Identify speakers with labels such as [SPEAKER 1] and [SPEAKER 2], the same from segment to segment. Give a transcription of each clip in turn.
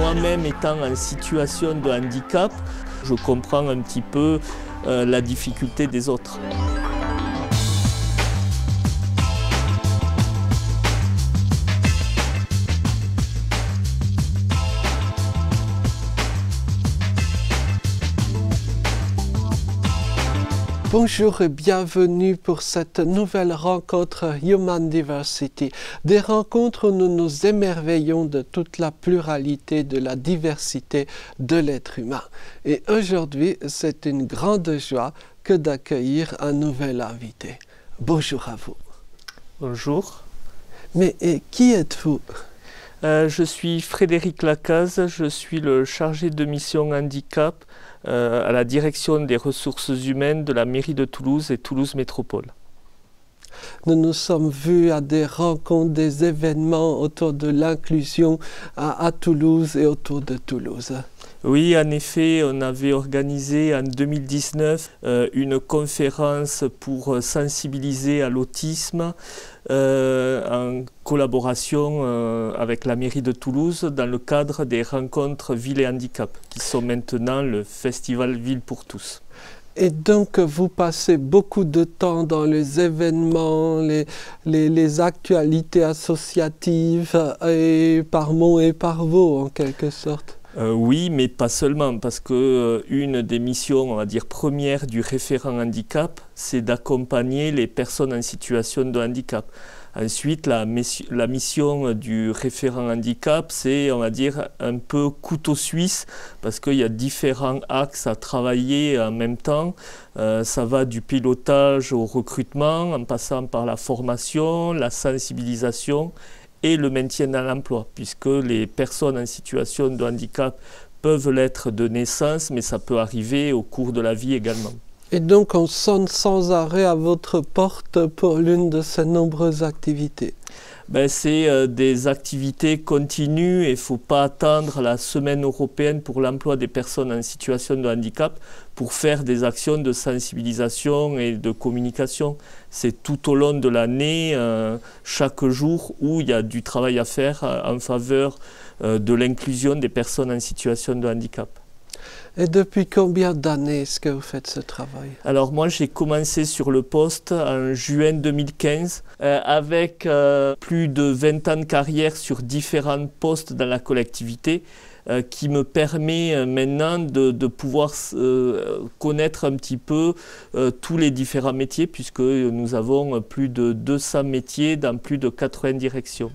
[SPEAKER 1] moi-même étant en situation de handicap, je comprends un petit peu la difficulté des autres.
[SPEAKER 2] Bonjour et bienvenue pour cette nouvelle rencontre Human Diversity. Des rencontres où nous nous émerveillons de toute la pluralité, de la diversité de l'être humain. Et aujourd'hui, c'est une grande joie que d'accueillir un nouvel invité. Bonjour à vous.
[SPEAKER 1] Bonjour.
[SPEAKER 2] Mais qui êtes-vous ?
[SPEAKER 1] Je suis Frédéric Lacaze, je suis le chargé de mission handicap à la direction des ressources humaines de la mairie de Toulouse et Toulouse Métropole.
[SPEAKER 2] Nous nous sommes vus à des rencontres, des événements autour de l'inclusion à Toulouse et autour de Toulouse.
[SPEAKER 1] Oui, en effet, on avait organisé en 2019 une conférence pour sensibiliser à l'autisme en collaboration avec la mairie de Toulouse dans le cadre des rencontres Ville et Handicap, qui sont maintenant le festival Ville pour tous.
[SPEAKER 2] Et donc, vous passez beaucoup de temps dans les événements, les actualités associatives, et par mots et par mots, en quelque sorte.
[SPEAKER 1] Oui, mais pas seulement, parce que une des missions, on va dire, premières du référent handicap, c'est d'accompagner les personnes en situation de handicap. Ensuite, la mission du référent handicap, c'est, on va dire, un peu couteau suisse, parce qu'il y a différents axes à travailler en même temps. Ça va du pilotage au recrutement, en passant par la formation, la sensibilisation et le maintien dans l'emploi, puisque les personnes en situation de handicap peuvent l'être de naissance, mais ça peut arriver au cours de la vie également.
[SPEAKER 2] Et donc on sonne sans arrêt à votre porte pour l'une de ces nombreuses activités.
[SPEAKER 1] C'est des activités continues et il ne faut pas attendre la semaine européenne pour l'emploi des personnes en situation de handicap pour faire des actions de sensibilisation et de communication. C'est tout au long de l'année, chaque jour, où il y a du travail à faire en faveur de l'inclusion des personnes en situation de handicap.
[SPEAKER 2] Et depuis combien d'années est-ce que vous faites ce travail?
[SPEAKER 1] Alors moi j'ai commencé sur le poste en juin 2015 avec plus de 20 ans de carrière sur différents postes dans la collectivité qui me permet maintenant de pouvoir connaître un petit peu tous les différents métiers puisque nous avons plus de 200 métiers dans plus de 80 directions.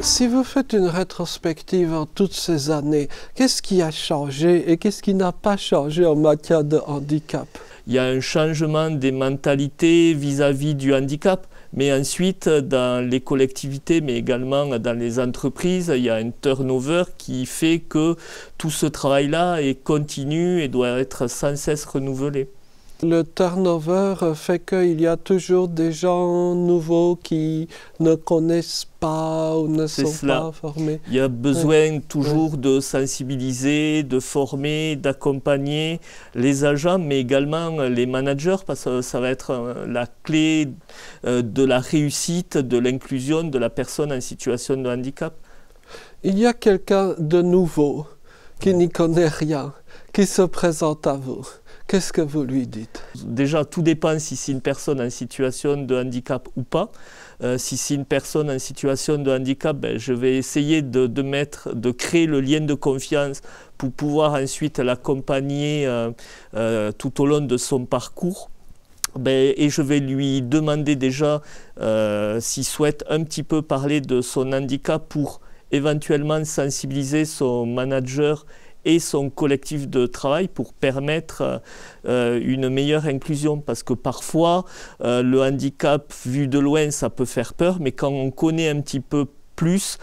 [SPEAKER 2] Si vous faites une rétrospective en toutes ces années, qu'est-ce qui a changé et qu'est-ce qui n'a pas changé en matière de handicap?
[SPEAKER 1] Il y a un changement des mentalités vis-à-vis du handicap, mais ensuite dans les collectivités, mais également dans les entreprises, il y a un turnover qui fait que tout ce travail-là est continu et doit être sans cesse renouvelé.
[SPEAKER 2] Le turnover fait qu'il y a toujours des gens nouveaux qui ne connaissent pas ou ne sont pas formés.
[SPEAKER 1] Il y a besoin toujours de sensibiliser, de former, d'accompagner les agents, mais également les managers, parce que ça va être la clé de la réussite, de l'inclusion de la personne en situation de handicap.
[SPEAKER 2] Il y a quelqu'un de nouveau qui n'y connaît rien, qui se présente à vous. Qu'est-ce que vous lui dites?
[SPEAKER 1] Déjà, tout dépend si c'est une personne en situation de handicap ou pas. Si c'est une personne en situation de handicap, je vais essayer de créer le lien de confiance pour pouvoir ensuite l'accompagner tout au long de son parcours. Et je vais lui demander déjà s'il souhaite un petit peu parler de son handicap pour éventuellement sensibiliser son manager et son collectif de travail pour permettre une meilleure inclusion. Parce que parfois, le handicap vu de loin, ça peut faire peur, mais quand on connaît un petit peu plus,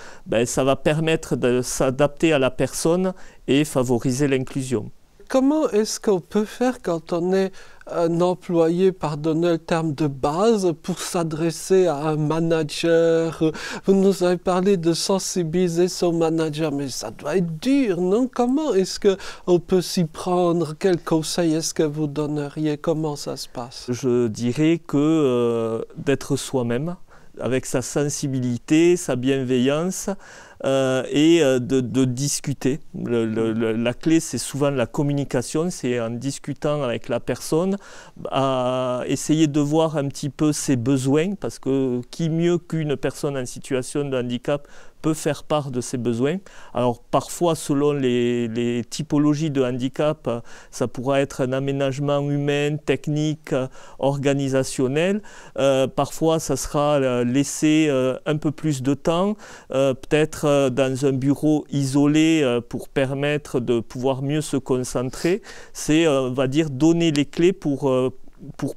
[SPEAKER 1] ça va permettre de s'adapter à la personne et favoriser l'inclusion.
[SPEAKER 2] comment est-ce qu'on peut faire quand on est un employé, pardonnez le terme de base, pour s'adresser à un manager? Vous nous avez parlé de sensibiliser son manager, mais ça doit être dur, non? Comment est-ce qu'on peut s'y prendre? Quels conseils est-ce que vous donneriez? Comment ça se passe?
[SPEAKER 1] Je dirais que d'être soi-même, avec sa sensibilité, sa bienveillance, et de discuter. La clé, c'est souvent la communication, c'est en discutant avec la personne, à essayer de voir un petit peu ses besoins, parce que qui mieux qu'une personne en situation de handicap peut faire part de ses besoins. Alors parfois, selon les typologies de handicap, ça pourra être un aménagement humain, technique, organisationnel. Parfois, ça sera laisser un peu plus de temps, peut-être dans un bureau isolé pour permettre de pouvoir mieux se concentrer. C'est, on va dire, donner les clés pour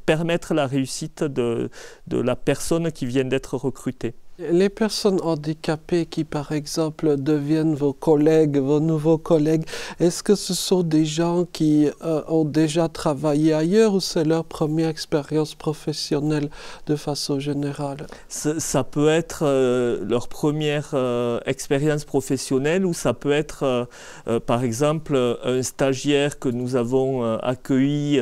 [SPEAKER 1] permettre la réussite de la personne qui vient d'être recrutée.
[SPEAKER 2] Les personnes handicapées qui, par exemple, deviennent vos collègues, vos nouveaux collègues, est-ce que ce sont des gens qui ont déjà travaillé ailleurs ou c'est leur première expérience professionnelle de façon générale?
[SPEAKER 1] Ça peut être leur première expérience professionnelle ou ça peut être, par exemple, un stagiaire que nous avons accueilli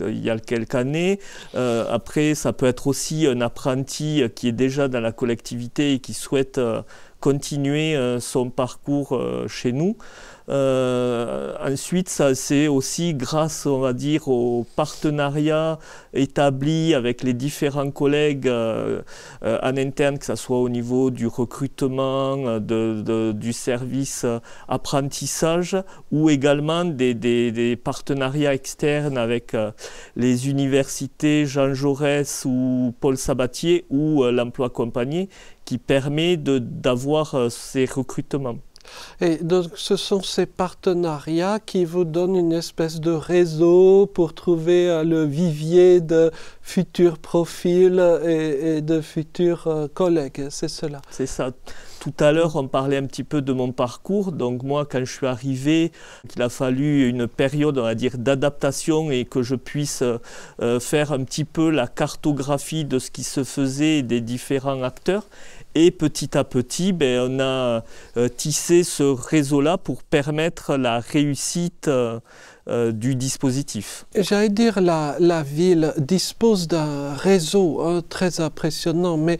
[SPEAKER 1] il y a quelques années. Après, ça peut être aussi un apprenti qui est déjà dans la collectivité et qui souhaite continuer son parcours chez nous. Ensuite, ça c'est aussi grâce, on va dire, aux partenariats établis avec les différents collègues en interne, que ce soit au niveau du recrutement, du service apprentissage, ou également des partenariats externes avec les universités Jean Jaurès ou Paul Sabatier ou l'emploi accompagné, qui permet d'avoir ces recrutements.
[SPEAKER 2] Et donc, ce sont ces partenariats qui vous donnent une espèce de réseau pour trouver le vivier de futurs profils et de futurs collègues, c'est cela? C'est
[SPEAKER 1] ça. Tout à l'heure, on parlait un petit peu de mon parcours. Donc moi, quand je suis arrivé, il a fallu une période, on va dire, d'adaptation et que je puisse faire un petit peu la cartographie de ce qui se faisait des différents acteurs. Et petit à petit, on a tissé ce réseau-là pour permettre la réussite du dispositif.
[SPEAKER 2] J'allais dire, la ville dispose d'un réseau très impressionnant, mais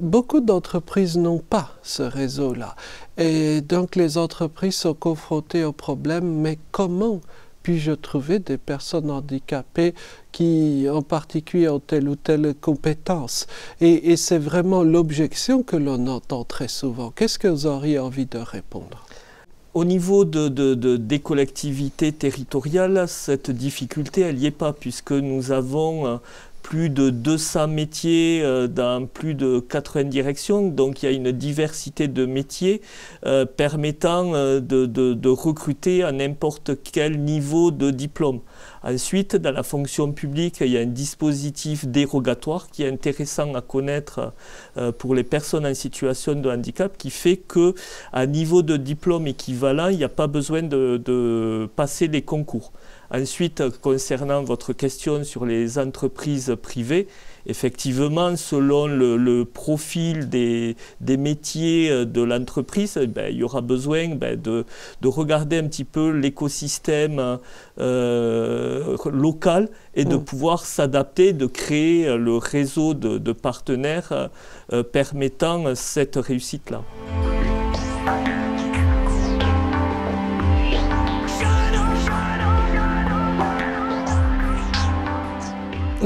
[SPEAKER 2] beaucoup d'entreprises n'ont pas ce réseau-là. Et donc les entreprises sont confrontées au problème, mais comment puis-je trouver des personnes handicapées qui, en particulier, ont telle ou telle compétence? Et c'est vraiment l'objection que l'on entend très souvent. Qu'est-ce que vous auriez envie de répondre?
[SPEAKER 1] Au niveau des collectivités territoriales, cette difficulté, elle n'y est pas, puisque nous avons plus de 200 métiers dans plus de 80 directions. Donc il y a une diversité de métiers permettant de recruter à n'importe quel niveau de diplôme. Ensuite, dans la fonction publique, il y a un dispositif dérogatoire qui est intéressant à connaître pour les personnes en situation de handicap, qui fait qu'à niveau de diplôme équivalent, il n'y a pas besoin de passer les concours. Ensuite, concernant votre question sur les entreprises privées, effectivement, selon le profil des métiers de l'entreprise, il y aura besoin de regarder un petit peu l'écosystème local et de pouvoir s'adapter, de créer le réseau de partenaires permettant cette réussite-là.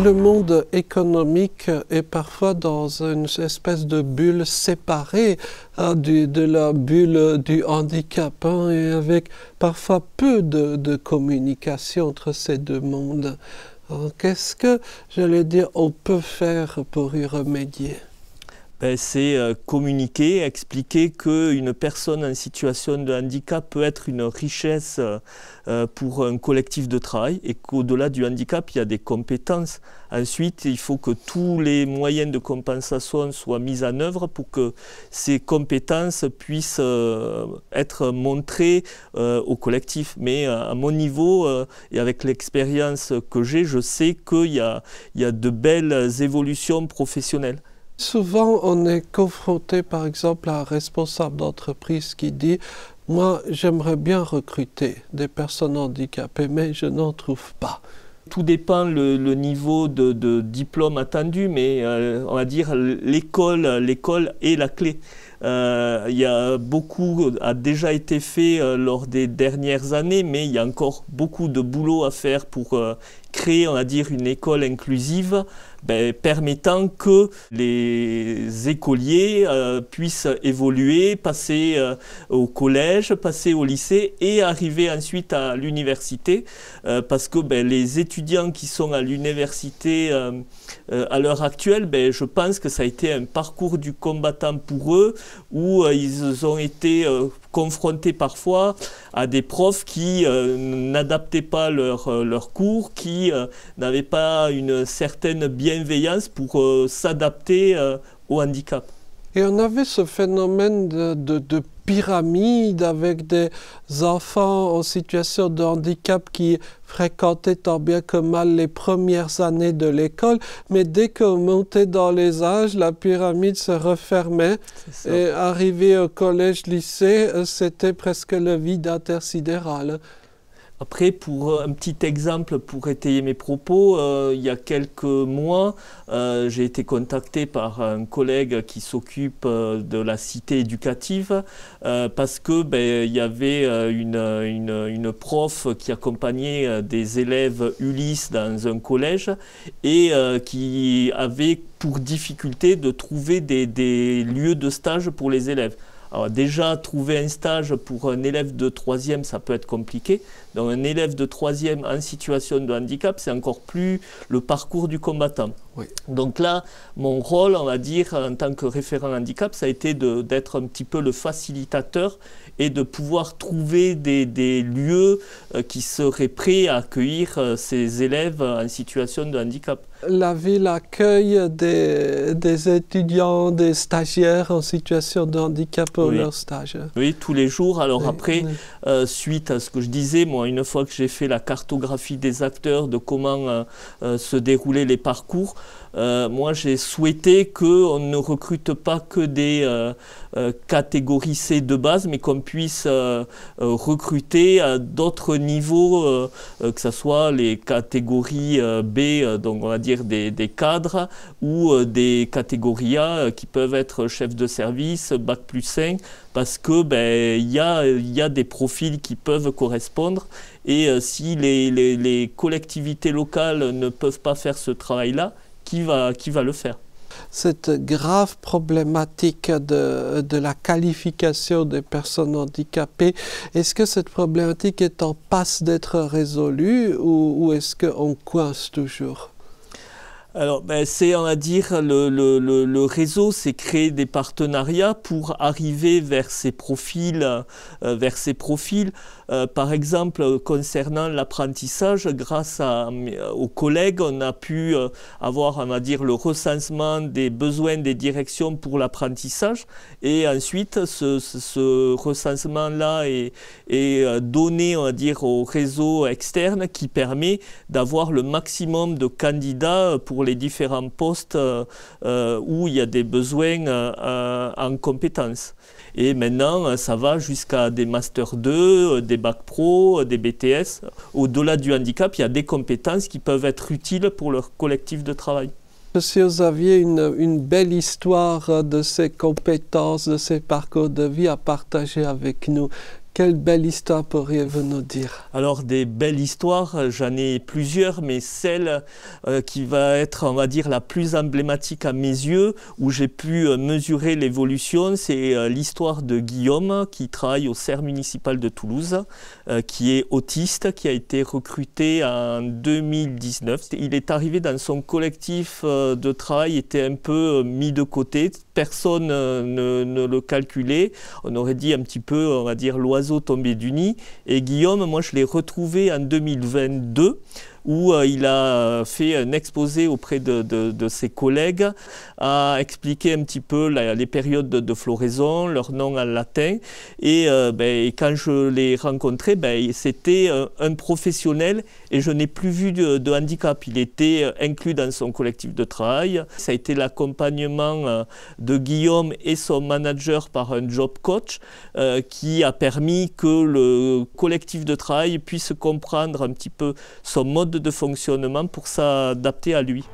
[SPEAKER 2] Le monde économique est parfois dans une espèce de bulle séparée de la bulle du handicap, et avec parfois peu de communication entre ces deux mondes. Qu'est-ce que, j'allais dire, on peut faire pour y remédier?
[SPEAKER 1] C'est communiquer, expliquer qu'une personne en situation de handicap peut être une richesse pour un collectif de travail et qu'au-delà du handicap, il y a des compétences. Ensuite, il faut que tous les moyens de compensation soient mis en œuvre pour que ces compétences puissent être montrées au collectif. Mais à mon niveau et avec l'expérience que j'ai, je sais qu'il y a de belles évolutions professionnelles.
[SPEAKER 2] Souvent, on est confronté, par exemple, à un responsable d'entreprise qui dit « Moi, j'aimerais bien recruter des personnes handicapées, mais je n'en trouve pas. »
[SPEAKER 1] Tout dépend le niveau de diplôme attendu, mais on va dire l'école est la clé. Il y a beaucoup a déjà été fait lors des dernières années, mais il y a encore beaucoup de boulot à faire pour créer, on va dire, une école inclusive permettant que les écoliers puissent évoluer, passer au collège, passer au lycée et arriver ensuite à l'université parce que les étudiants qui sont à l'université à l'heure actuelle, je pense que ça a été un parcours du combattant pour eux où ils ont été confrontés parfois à des profs qui n'adaptaient pas leurs cours, qui n'avaient pas une certaine bienveillance pour s'adapter au handicap.
[SPEAKER 2] Et on avait ce phénomène de pyramide avec des enfants en situation de handicap qui fréquentaient tant bien que mal les premières années de l'école, mais dès qu'on montait dans les âges, la pyramide se refermait et arrivé au collège-lycée, c'était presque le vide intersidéral.
[SPEAKER 1] Après, pour un petit exemple, pour étayer mes propos, il y a quelques mois, j'ai été contacté par un collègue qui s'occupe de la cité éducative parce que il y avait une prof qui accompagnait des élèves Ulysse dans un collège et qui avait pour difficulté de trouver des lieux de stage pour les élèves. Alors déjà, trouver un stage pour un élève de 3e, ça peut être compliqué. Donc un élève de 3e en situation de handicap, c'est encore plus le parcours du combattant. Oui. Donc là, mon rôle, on va dire, en tant que référent handicap, ça a été d'être un petit peu le facilitateur et de pouvoir trouver des lieux qui seraient prêts à accueillir ces élèves en situation de handicap.
[SPEAKER 2] La ville accueille des étudiants, des stagiaires en situation de handicap pour leur stage.
[SPEAKER 1] Oui, tous les jours. Alors après, suite à ce que je disais, moi, une fois que j'ai fait la cartographie des acteurs, de comment se déroulaient les parcours, moi j'ai souhaité qu'on ne recrute pas que des catégories C de base, mais qu'on puisse recruter à d'autres niveaux, que ce soit les catégories B, donc on va dire des cadres, ou des catégories A qui peuvent être chefs de service, bac plus 5, parce que y a des profils qui peuvent correspondre et si les collectivités locales ne peuvent pas faire ce travail-là, qui va le faire?
[SPEAKER 2] Cette grave problématique de la qualification des personnes handicapées, est-ce que cette problématique est en passe d'être résolue ou est-ce qu'on coince toujours?
[SPEAKER 1] Alors, c'est, on va dire, le réseau, c'est créer des partenariats pour arriver vers ces profils. Par exemple, concernant l'apprentissage, grâce aux collègues, on a pu avoir, on va dire, le recensement des besoins des directions pour l'apprentissage. Et ensuite, ce recensement-là est donné, on va dire, au réseau externe qui permet d'avoir le maximum de candidats pour les différents postes où il y a des besoins en compétences. Et maintenant, ça va jusqu'à des Master 2, des Bac Pro, des BTS. Au-delà du handicap, il y a des compétences qui peuvent être utiles pour leur collectif de travail.
[SPEAKER 2] Si vous aviez une belle histoire de ces compétences, de ces parcours de vie à partager avec nous, Quelle belle histoire pourriez-vous nous dire?
[SPEAKER 1] Alors des belles histoires, j'en ai plusieurs, mais celle qui va être, on va dire, la plus emblématique à mes yeux, où j'ai pu mesurer l'évolution, c'est l'histoire de Guillaume, qui travaille au CERF municipal de Toulouse, qui est autiste, qui a été recruté en 2019. Il est arrivé dans son collectif de travail, était un peu mis de côté, personne ne le calculait, on aurait dit un petit peu, on va dire, l'oiseau tombé du nid. Et Guillaume, moi je l'ai retrouvé en 2022, où il a fait un exposé auprès de ses collègues, a expliqué un petit peu les périodes de floraison, leur nom en latin. Et quand je l'ai rencontré, c'était un professionnel et je n'ai plus vu de handicap. Il était inclus dans son collectif de travail. Ça a été l'accompagnement de Guillaume et son manager par un job coach qui a permis que le collectif de travail puisse comprendre un petit peu son mode de fonctionnement pour s'adapter à lui.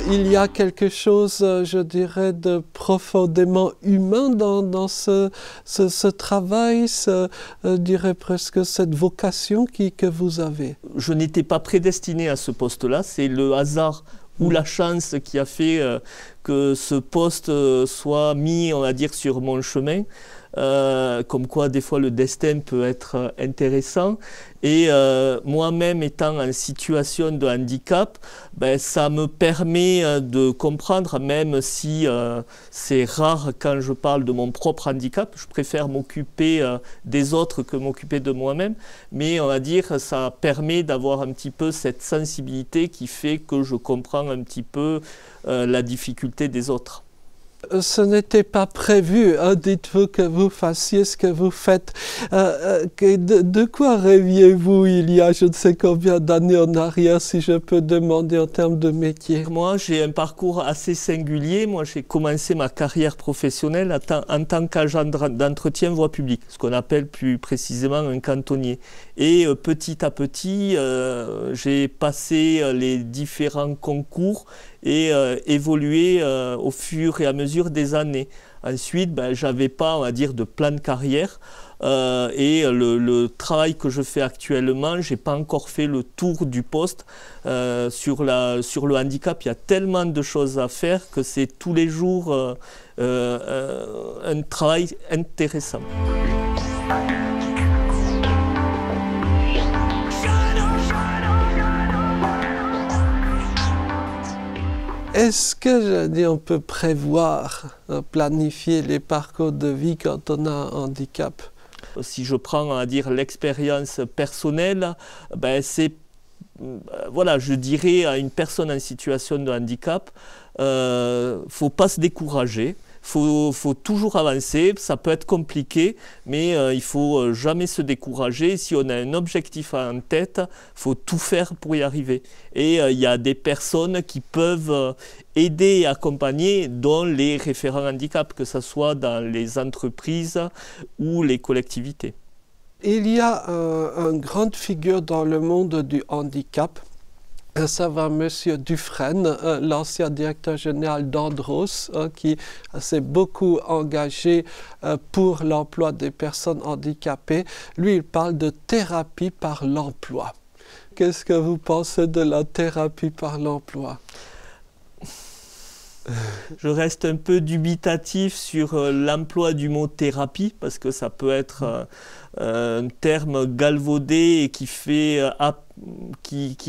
[SPEAKER 2] Il y a quelque chose, je dirais, de profondément humain dans ce travail, je dirais presque cette vocation que vous avez.
[SPEAKER 1] Je n'étais pas prédestiné à ce poste-là, c'est le hasard ou la chance qui a fait que ce poste soit mis, on va dire, sur mon chemin. Comme quoi des fois le destin peut être intéressant et moi-même étant en situation de handicap, ça me permet de comprendre, même si c'est rare quand je parle de mon propre handicap, je préfère m'occuper des autres que m'occuper de moi-même, mais on va dire ça permet d'avoir un petit peu cette sensibilité qui fait que je comprends un petit peu la difficulté des autres.
[SPEAKER 2] Ce n'était pas prévu, hein, dites-vous, que vous fassiez ce que vous faites. De quoi rêviez-vous il y a je ne sais combien d'années en arrière, si je peux demander en termes de métier?
[SPEAKER 1] Moi, j'ai un parcours assez singulier. Moi, j'ai commencé ma carrière professionnelle en tant qu'agent d'entretien voie publique, ce qu'on appelle plus précisément un cantonnier. Et petit à petit, j'ai passé les différents concours et évolué au fur et à mesure des années. Ensuite, je n'avais pas, on va dire, de plan de carrière et le travail que je fais actuellement, je n'ai pas encore fait le tour du poste. Sur le handicap, il y a tellement de choses à faire que c'est tous les jours un travail intéressant.
[SPEAKER 2] Est-ce que, on peut prévoir, planifier les parcours de vie quand on a un handicap?
[SPEAKER 1] Si je prends, on va dire, l'expérience personnelle, c'est, voilà, je dirais à une personne en situation de handicap, faut pas se décourager. Faut toujours avancer, ça peut être compliqué, mais il ne faut jamais se décourager. Si on a un objectif en tête, il faut tout faire pour y arriver. Et il y a des personnes qui peuvent aider et accompagner, dont les référents handicap, que ce soit dans les entreprises ou les collectivités.
[SPEAKER 2] Il y a une grande figure dans le monde du handicap. Ça va M. Dufresne, l'ancien directeur général d'Andros, qui s'est beaucoup engagé pour l'emploi des personnes handicapées. Lui, il parle de thérapie par l'emploi. Qu'est-ce que vous pensez de la thérapie par l'emploi?
[SPEAKER 1] Je reste un peu dubitatif sur l'emploi du mot thérapie, parce que ça peut être un terme galvaudé et qui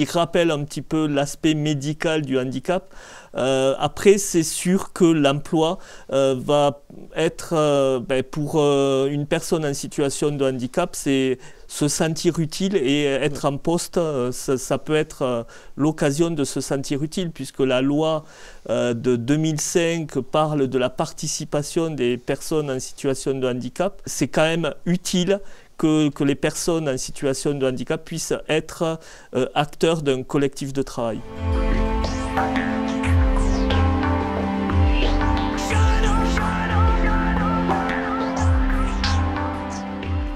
[SPEAKER 1] rappelle un petit peu l'aspect médical du handicap. Après, c'est sûr que l'emploi va être, pour une personne en situation de handicap, c'est se sentir utile et être en poste, ça peut être l'occasion de se sentir utile, puisque la loi de 2005 parle de la participation des personnes en situation de handicap. C'est quand même utile que les personnes en situation de handicap puissent être acteurs d'un collectif de travail.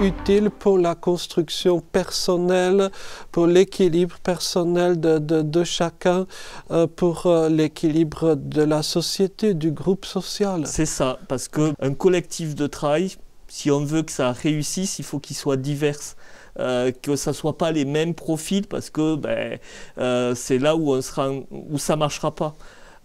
[SPEAKER 2] utile pour la construction personnelle, pour l'équilibre personnel de chacun, pour l'équilibre de la société, du groupe social.
[SPEAKER 1] C'est ça, parce qu'un collectif de travail, si on veut que ça réussisse, il faut qu'il soit divers. Que ça ne soit pas les mêmes profils, parce que c'est là où ça ne marchera pas.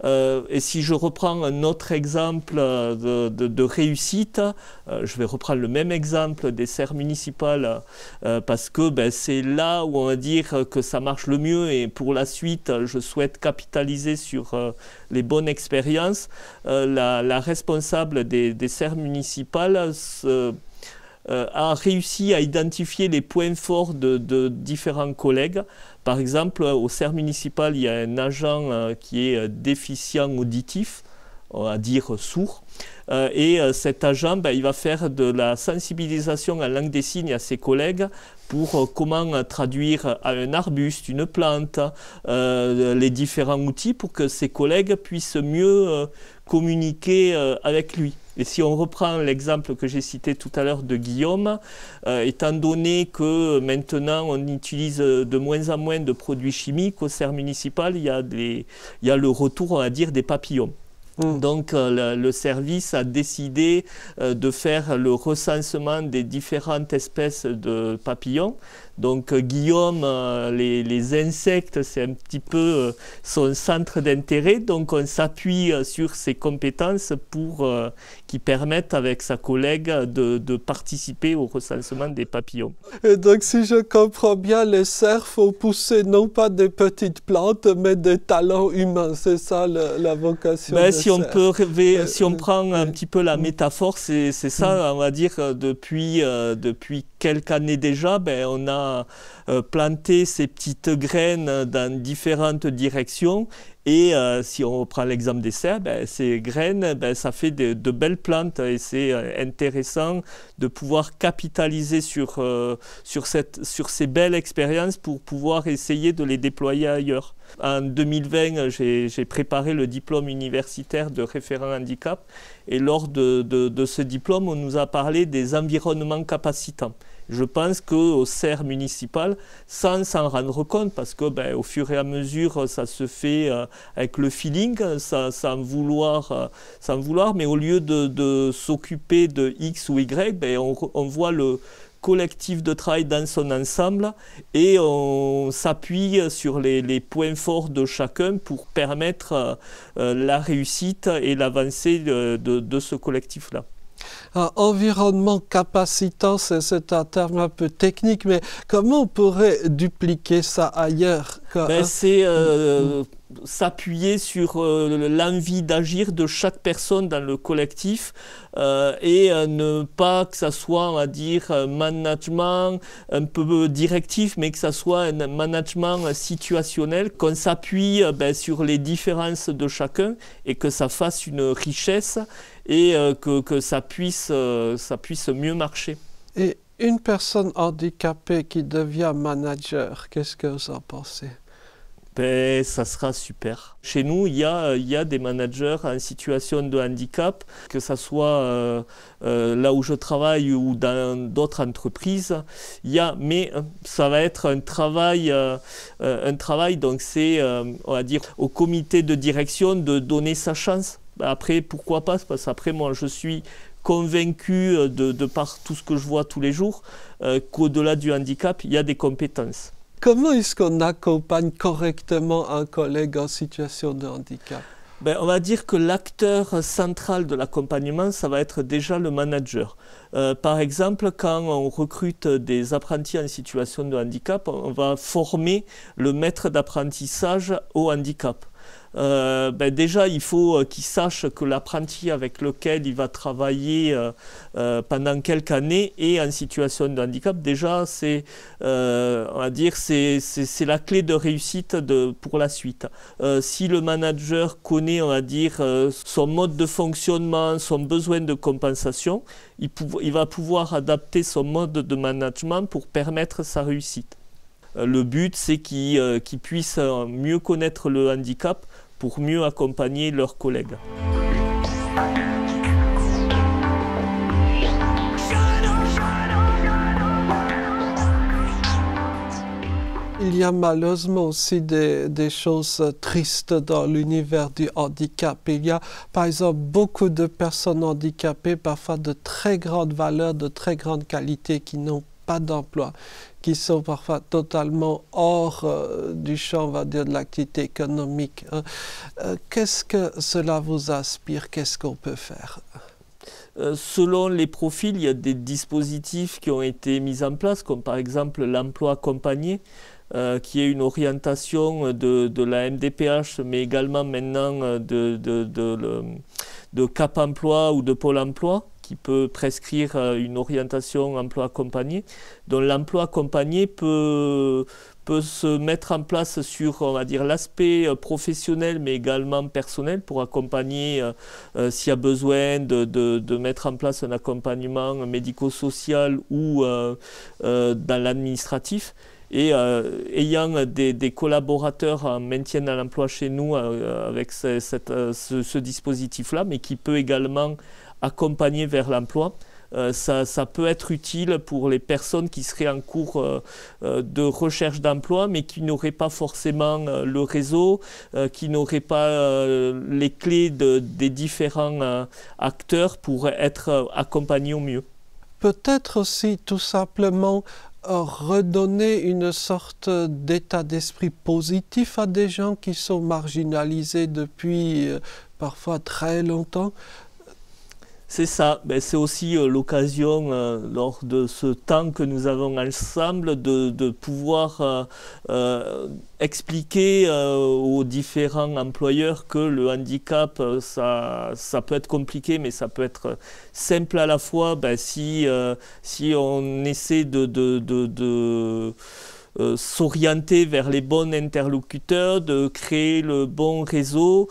[SPEAKER 1] Et si je reprends un autre exemple de réussite, je vais reprendre le même exemple des serres municipales, parce que c'est là où on va dire que ça marche le mieux, et pour la suite, je souhaite capitaliser sur les bonnes expériences. La responsable des serres municipales a réussi à identifier les points forts de différents collègues. Par exemple, au serre municipal, il y a un agent qui est déficient auditif, on va dire sourd, et cet agent, il va faire de la sensibilisation en langue des signes à ses collègues pour comment traduire à un arbuste, une plante, les différents outils pour que ses collègues puissent mieux communiquer avec lui. Et si on reprend l'exemple que j'ai cité tout à l'heure de Guillaume, étant donné que maintenant on utilise de moins en moins de produits chimiques au serre municipal, il y a le retour, on va dire, des papillons. Donc le service a décidé de faire le recensement des différentes espèces de papillons. Donc Guillaume, les insectes, c'est un petit peu son centre d'intérêt. Donc on s'appuie sur ses compétences pour qui permettent avec sa collègue de participer au recensement des papillons.
[SPEAKER 2] Et donc si je comprends bien, les cerfs font pousser non pas des petites plantes, mais des talents humains. C'est ça la vocation des
[SPEAKER 1] si on
[SPEAKER 2] cerfs.
[SPEAKER 1] peut rêver, si on prend un petit peu la métaphore, c'est ça, on va dire, depuis quelques années déjà, on a planté ces petites graines dans différentes directions. Et si on reprend l'exemple des cerfs, ces graines, ça fait de belles plantes, et c'est intéressant de pouvoir capitaliser sur ces belles expériences pour pouvoir essayer de les déployer ailleurs. En 2020, j'ai préparé le diplôme universitaire de référent handicap, et lors de ce diplôme, on nous a parlé des environnements capacitants. Je pense qu'au serre municipal, sans s'en rendre compte, parce que au fur et à mesure, ça se fait avec le feeling, sans vouloir, mais au lieu de s'occuper de X ou Y, on voit le collectif de travail dans son ensemble, et on s'appuie sur les points forts de chacun pour permettre la réussite et l'avancée de ce collectif-là.
[SPEAKER 2] Environnement capacitant, c'est un terme un peu technique, mais comment on pourrait dupliquer ça ailleurs?
[SPEAKER 1] C'est s'appuyer sur l'envie d'agir de chaque personne dans le collectif, et ne pas que ça soit, on va dire, un management un peu directif, mais que ça soit un management situationnel, qu'on s'appuie sur les différences de chacun et que ça fasse une richesse, et que ça puisse mieux marcher.
[SPEAKER 2] Et une personne handicapée qui devient manager, qu'est-ce que vous en pensez?
[SPEAKER 1] Ça sera super. Chez nous, il y a des managers en situation de handicap, que ce soit là où je travaille ou dans d'autres entreprises. Mais ça va être un travail, donc c'est, on va dire, au comité de direction de donner sa chance. Après, pourquoi pas? Parce qu'après, moi, je suis convaincu de par tout ce que je vois tous les jours, qu'au-delà du handicap, il y a des compétences.
[SPEAKER 2] Comment est-ce qu'on accompagne correctement un collègue en situation de handicap?
[SPEAKER 1] On va dire que l'acteur central de l'accompagnement, ça va être déjà le manager. Par exemple, quand on recrute des apprentis en situation de handicap, on va former le maître d'apprentissage au handicap. Déjà, il faut qu'il sache que l'apprenti avec lequel il va travailler pendant quelques années est en situation de handicap. Déjà, c'est la clé de réussite pour la suite. Si le manager connaît, on va dire, son mode de fonctionnement, son besoin de compensation, il va pouvoir adapter son mode de management pour permettre sa réussite. Le but, c'est qu'ils puissent mieux connaître le handicap pour mieux accompagner leurs collègues.
[SPEAKER 2] il y a malheureusement aussi des choses tristes dans l'univers du handicap. Il y a par exemple beaucoup de personnes handicapées, parfois de très grande valeur, de très grande qualité, qui n'ont pas d'emploi, qui sont parfois totalement hors du champ, on va dire, de l'activité économique. Qu'est-ce que cela vous inspire? Qu'est-ce qu'on peut faire?
[SPEAKER 1] Selon les profils, il y a des dispositifs qui ont été mis en place, comme par exemple l'emploi accompagné, qui est une orientation de la MDPH, mais également maintenant de Cap Emploi ou de Pôle Emploi, qui peut prescrire une orientation emploi accompagné. Donc l'emploi accompagné peut se mettre en place sur, on va dire, l'aspect professionnel, mais également personnel, pour accompagner, s'il y a besoin de mettre en place un accompagnement médico-social ou dans l'administratif. Et ayant des collaborateurs en maintien à l'emploi chez nous avec ce dispositif-là, mais qui peut également accompagner vers l'emploi, ça peut être utile pour les personnes qui seraient en cours de recherche d'emploi, mais qui n'auraient pas forcément le réseau, qui n'auraient pas les clés des différents acteurs pour être accompagnés au mieux.
[SPEAKER 2] Peut-être aussi tout simplement redonner une sorte d'état d'esprit positif à des gens qui sont marginalisés depuis parfois très longtemps.
[SPEAKER 1] C'est ça, c'est aussi l'occasion lors de ce temps que nous avons ensemble de pouvoir expliquer aux différents employeurs que le handicap, ça peut être compliqué, mais ça peut être simple à la fois si on essaie de s'orienter vers les bons interlocuteurs, de créer le bon réseau.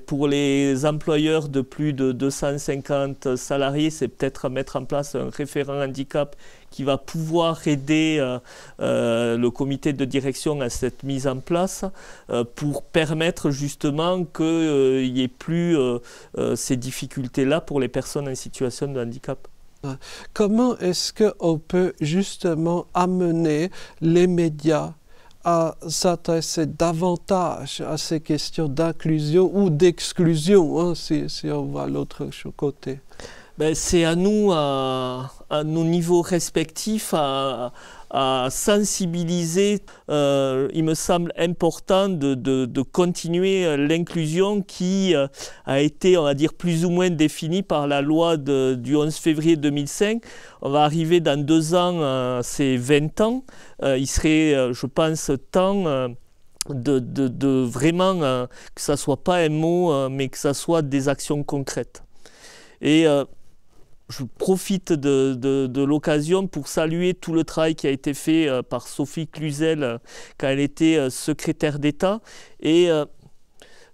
[SPEAKER 1] Pour les employeurs de plus de 250 salariés, c'est peut-être mettre en place un référent handicap qui va pouvoir aider le comité de direction à cette mise en place pour permettre justement qu'il n'y ait plus ces difficultés-là pour les personnes en situation de handicap.
[SPEAKER 2] Comment est-ce qu'on peut justement amener les médias à s'intéresser davantage à ces questions d'inclusion ou d'exclusion, si on voit l'autre côté?
[SPEAKER 1] C'est à nous, à nos niveaux respectifs, à sensibiliser. Il me semble important de continuer l'inclusion qui a été, on va dire, plus ou moins définie par la loi du 11 février 2005. On va arriver dans 2 ans, c'est 20 ans. Il serait, je pense, temps de vraiment que ça ne soit pas un mot, mais que ça soit des actions concrètes. Et je profite de l'occasion pour saluer tout le travail qui a été fait par Sophie Cluzel quand elle était secrétaire d'État. Et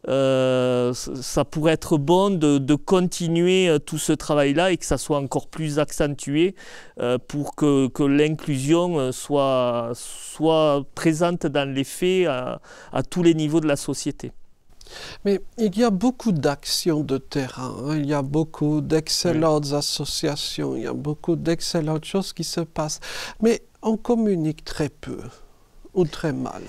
[SPEAKER 1] ça pourrait être bon de continuer tout ce travail-là et que ça soit encore plus accentué pour que l'inclusion soit présente dans les faits à tous les niveaux de la société.
[SPEAKER 2] Mais il y a beaucoup d'actions de terrain, il y a beaucoup d'excellentes associations, il y a beaucoup d'excellentes choses qui se passent, mais on communique très peu ou très mal.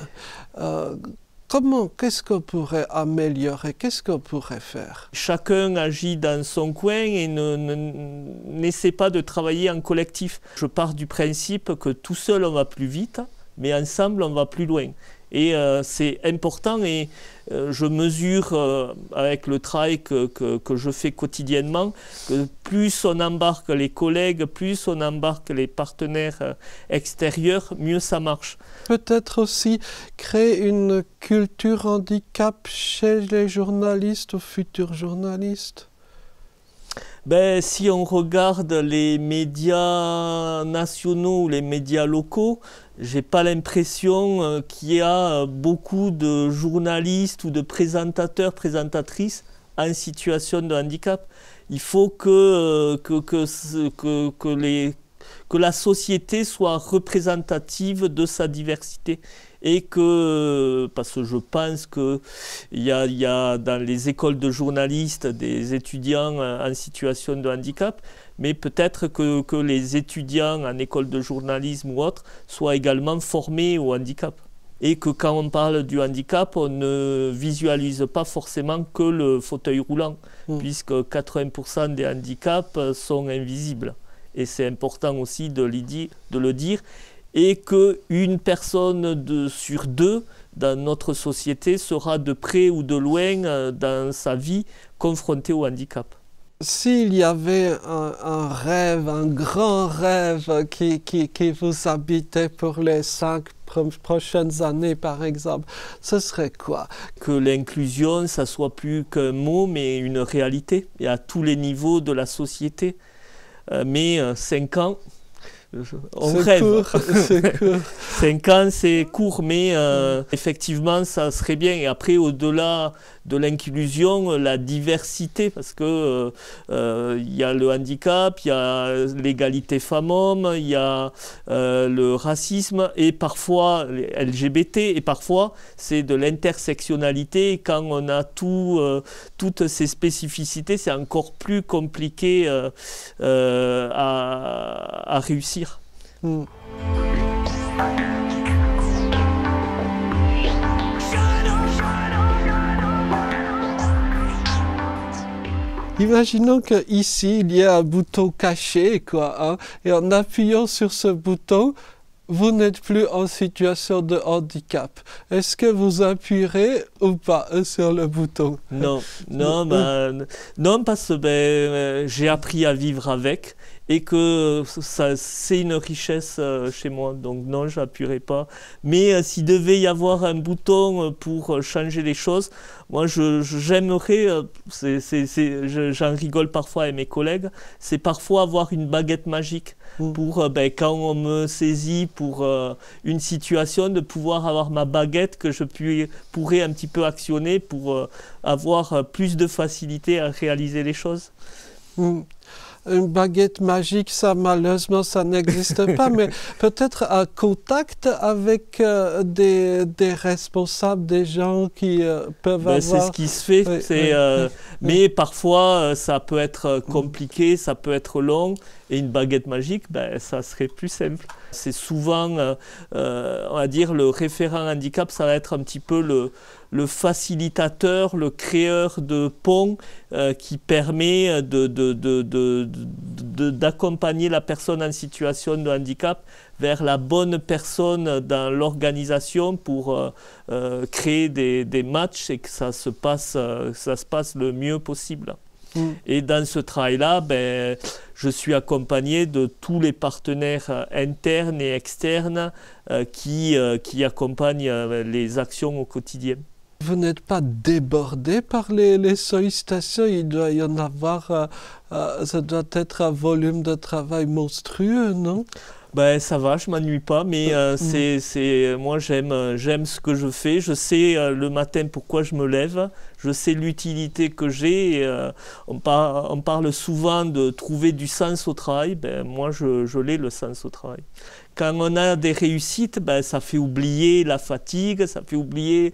[SPEAKER 2] Qu'est-ce qu'on pourrait améliorer? Qu'est-ce qu'on pourrait faire?
[SPEAKER 1] Chacun agit dans son coin et n'essaie pas de travailler en collectif. Je pars du principe que tout seul on va plus vite, mais ensemble on va plus loin. Et c'est important et je mesure avec le travail que je fais quotidiennement que plus on embarque les collègues, plus on embarque les partenaires extérieurs, mieux ça marche.
[SPEAKER 2] Peut-être aussi créer une culture handicap chez les journalistes ou futurs journalistes.
[SPEAKER 1] Si on regarde les médias nationaux ou les médias locaux, j'ai pas l'impression qu'il y a beaucoup de journalistes ou de présentateurs, présentatrices en situation de handicap. Il faut que la société soit représentative de sa diversité. Et parce que je pense qu'il y a dans les écoles de journalistes des étudiants en situation de handicap, mais peut-être que les étudiants en école de journalisme ou autre soient également formés au handicap. et que quand on parle du handicap, on ne visualise pas forcément que le fauteuil roulant, puisque 80% des handicaps sont invisibles. Et c'est important aussi de le dire, et qu'une personne sur deux dans notre société sera de près ou de loin dans sa vie confrontée au handicap.
[SPEAKER 2] S'il y avait un rêve, un grand rêve qui vous habitait pour les 5 prochaines années, par exemple, ce serait quoi?
[SPEAKER 1] Que l'inclusion, ça soit plus qu'un mot, mais une réalité, et à tous les niveaux de la société. Mais 5 ans, on rêve.
[SPEAKER 2] C'est court.
[SPEAKER 1] 5 ans, c'est court, mais effectivement, ça serait bien. Et après, au-delà de l'inclusion, la diversité, parce que y a le handicap, il y a l'égalité femmes-hommes, il y a le racisme, et parfois les LGBT, et parfois c'est de l'intersectionnalité. Et quand on a toutes ces spécificités, c'est encore plus compliqué à réussir.
[SPEAKER 2] Imaginons qu'ici, il y a un bouton caché, et en appuyant sur ce bouton, vous n'êtes plus en situation de handicap. Est-ce que vous appuierez ou pas sur le bouton?
[SPEAKER 1] Non, parce que j'ai appris à vivre avec et que c'est une richesse chez moi. Donc non, je n'appuierai pas. Mais s'il devait y avoir un bouton pour changer les choses, moi j'aimerais, j'en rigole parfois avec mes collègues, c'est parfois avoir une baguette magique. Pour quand on me saisit pour une situation, de pouvoir avoir ma baguette que je pourrais un petit peu actionner pour avoir plus de facilité à réaliser les choses.
[SPEAKER 2] Une baguette magique, ça malheureusement, ça n'existe pas, mais peut-être un contact avec des responsables, des gens qui peuvent avoir...
[SPEAKER 1] C'est ce qui se fait, mais parfois ça peut être compliqué, ça peut être long, et une baguette magique, ça serait plus simple. C'est souvent, on va dire, le référent handicap, ça va être un petit peu le facilitateur, le créeur de ponts qui permet d'accompagner la personne en situation de handicap vers la bonne personne dans l'organisation pour créer des matchs et que ça se passe le mieux possible. Et dans ce travail-là, je suis accompagné de tous les partenaires internes et externes qui accompagnent les actions au quotidien.
[SPEAKER 2] Vous n'êtes pas débordé par les sollicitations? Il doit y en avoir, ça doit être un volume de travail monstrueux, non?
[SPEAKER 1] Ça va, je m'ennuie pas, mais moi j'aime ce que je fais. Je sais le matin pourquoi je me lève, je sais l'utilité que j'ai. On parle souvent de trouver du sens au travail. Moi je l'ai, le sens au travail. Quand on a des réussites, ça fait oublier la fatigue, ça fait oublier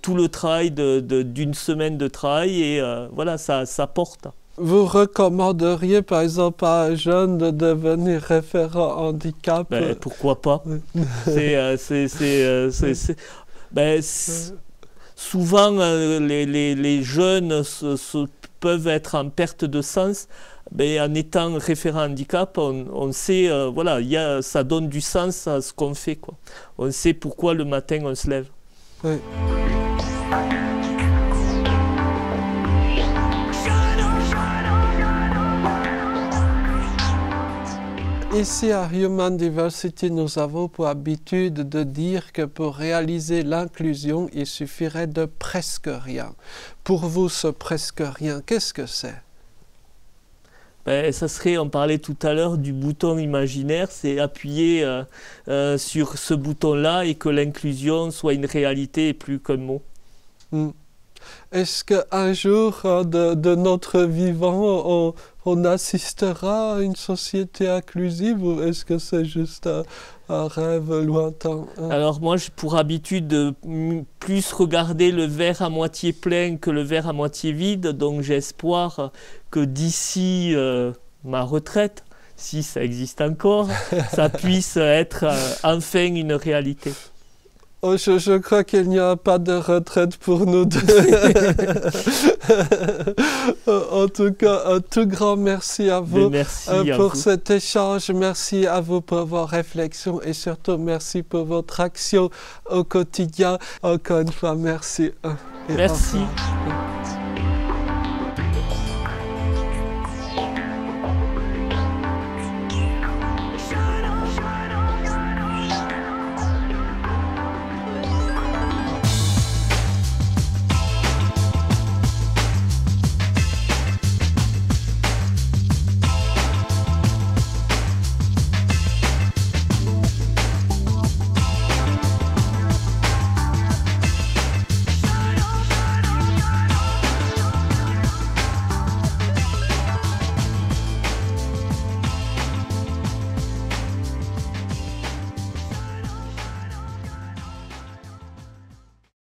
[SPEAKER 1] tout le travail d'une semaine de travail et voilà, ça porte.
[SPEAKER 2] Vous recommanderiez par exemple à un jeune de devenir référent handicap?
[SPEAKER 1] Pourquoi pas? Souvent les jeunes peuvent être en perte de sens. En étant référent handicap, on sait, ça donne du sens à ce qu'on fait, quoi. On sait pourquoi le matin on se lève.
[SPEAKER 2] Oui. Ici à Human Diversity, nous avons pour habitude de dire que pour réaliser l'inclusion, il suffirait de presque rien. Pour vous, ce presque rien, qu'est-ce que c'est?
[SPEAKER 1] Ça serait, on parlait tout à l'heure du bouton imaginaire, c'est appuyer sur ce bouton-là et que l'inclusion soit une réalité et plus qu'un mot.
[SPEAKER 2] Est-ce qu'un jour de notre vivant, on assistera à une société inclusive ou est-ce que c'est juste un rêve lointain?
[SPEAKER 1] Alors moi, j'ai pour habitude de plus regarder le verre à moitié plein que le verre à moitié vide, donc j'ai espoir que d'ici ma retraite, si ça existe encore, ça puisse être enfin une réalité.
[SPEAKER 2] Oh, je crois qu'il n'y a pas de retraite pour nous deux. En tout cas, un tout grand merci à vous pour cet échange. Merci à vous pour vos réflexions et surtout merci pour votre action au quotidien. Encore une fois, merci.
[SPEAKER 1] Merci.